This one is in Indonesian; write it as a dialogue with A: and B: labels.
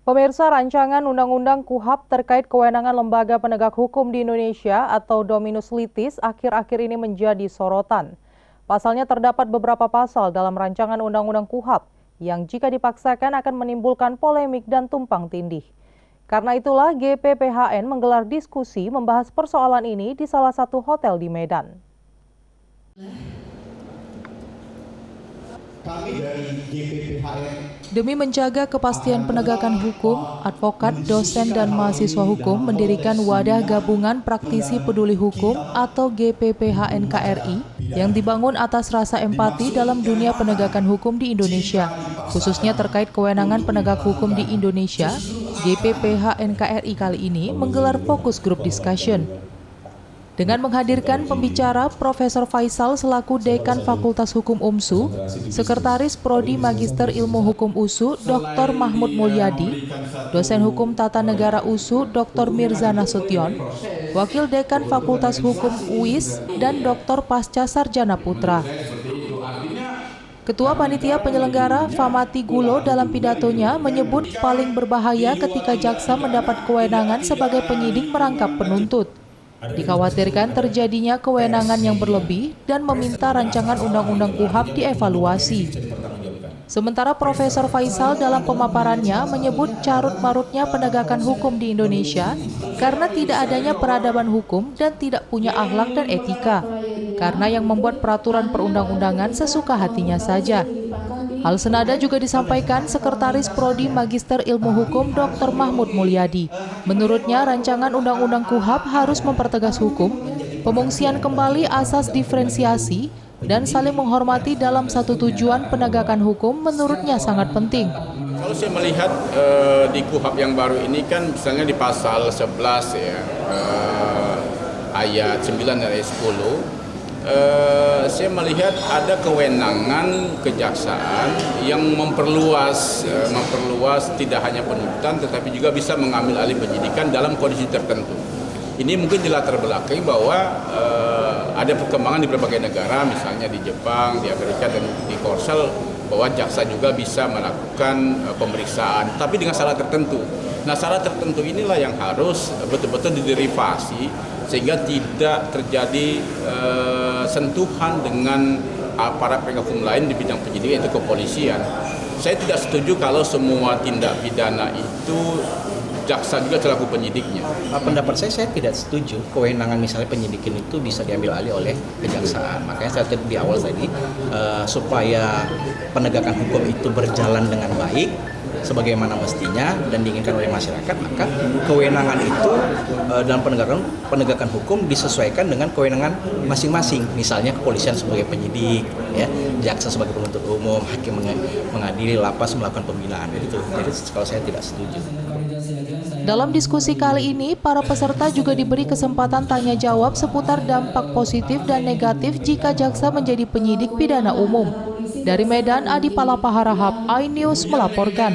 A: Pemirsa, rancangan Undang-Undang KUHP terkait kewenangan lembaga penegak hukum di Indonesia atau Dominus Litis akhir-akhir ini menjadi sorotan. Pasalnya terdapat beberapa pasal dalam rancangan Undang-Undang KUHP yang jika dipaksakan akan menimbulkan polemik dan tumpang tindih. Karena itulah GPPHN menggelar diskusi membahas persoalan ini di salah satu hotel di Medan.
B: Kami dari GPPHN.
A: Demi menjaga kepastian penegakan hukum, advokat, dosen, dan mahasiswa hukum mendirikan Wadah Gabungan Praktisi Peduli Hukum atau GPPHN KRI yang dibangun atas rasa empati dalam dunia penegakan hukum di Indonesia. Khususnya terkait kewenangan penegak hukum di Indonesia, GPPHN KRI kali ini menggelar fokus group discussion. Dengan menghadirkan pembicara Profesor Faisal selaku Dekan Fakultas Hukum UMSU, Sekretaris Prodi Magister Ilmu Hukum USU Dr. Mahmud Mulyadi, Dosen Hukum Tata Negara USU Dr. Mirza Nasution, Wakil Dekan Fakultas Hukum UIS, dan Dr. Pasca Sarjana Putra. Ketua Panitia Penyelenggara Famati Gulo dalam pidatonya menyebut paling berbahaya ketika jaksa mendapat kewenangan sebagai penyidik merangkap penuntut. Dikhawatirkan terjadinya kewenangan yang berlebih dan meminta rancangan Undang-Undang KUHP dievaluasi. Sementara Profesor Faisal dalam pemaparannya menyebut carut-marutnya penegakan hukum di Indonesia karena tidak adanya peradaban hukum dan tidak punya akhlak dan etika, karena yang membuat peraturan perundang-undangan sesuka hatinya saja. Hal senada juga disampaikan Sekretaris Prodi Magister Ilmu Hukum Dr. Mahmud Mulyadi. Menurutnya, rancangan Undang-Undang KUHP harus mempertegas hukum, pemungsian kembali asas diferensiasi, dan saling menghormati dalam satu tujuan penegakan hukum menurutnya sangat penting.
C: Kalau saya melihat di KUHP yang baru ini kan misalnya di pasal 11 ya, ayat 9 dan ayat 10, saya melihat ada kewenangan kejaksaan yang memperluas tidak hanya penuntutan tetapi juga bisa mengambil alih penyidikan dalam kondisi tertentu. Ini mungkin dilatar belakangi bahwa ada perkembangan di berbagai negara, misalnya di Jepang, di Amerika, dan di Korsel, bahwa jaksa juga bisa melakukan pemeriksaan, tapi dengan syarat tertentu. Nah, syarat tertentu inilah yang harus betul-betul diderivasi sehingga tidak terjadi sentuhan dengan aparat penegak hukum lain di bidang penyidikan, yaitu kepolisian. Saya tidak setuju kalau semua tindak pidana itu jaksa juga selaku penyidiknya.
D: Pendapat saya tidak setuju kewenangan misalnya penyidikan itu bisa diambil alih oleh kejaksaan. Makanya saya tadi di awal tadi supaya penegakan hukum itu berjalan dengan baik sebagaimana mestinya dan diinginkan oleh masyarakat, maka kewenangan itu dalam penegakan hukum disesuaikan dengan kewenangan masing-masing. Misalnya kepolisian sebagai penyidik, ya, jaksa sebagai penuntut umum, hakim mengadili, lapas melakukan pembinaan. Jadi kalau saya tidak setuju.
A: Dalam diskusi kali ini, para peserta juga diberi kesempatan tanya jawab seputar dampak positif dan negatif jika jaksa menjadi penyidik pidana umum. Dari Medan, Adi Palapaharahap, iNews melaporkan.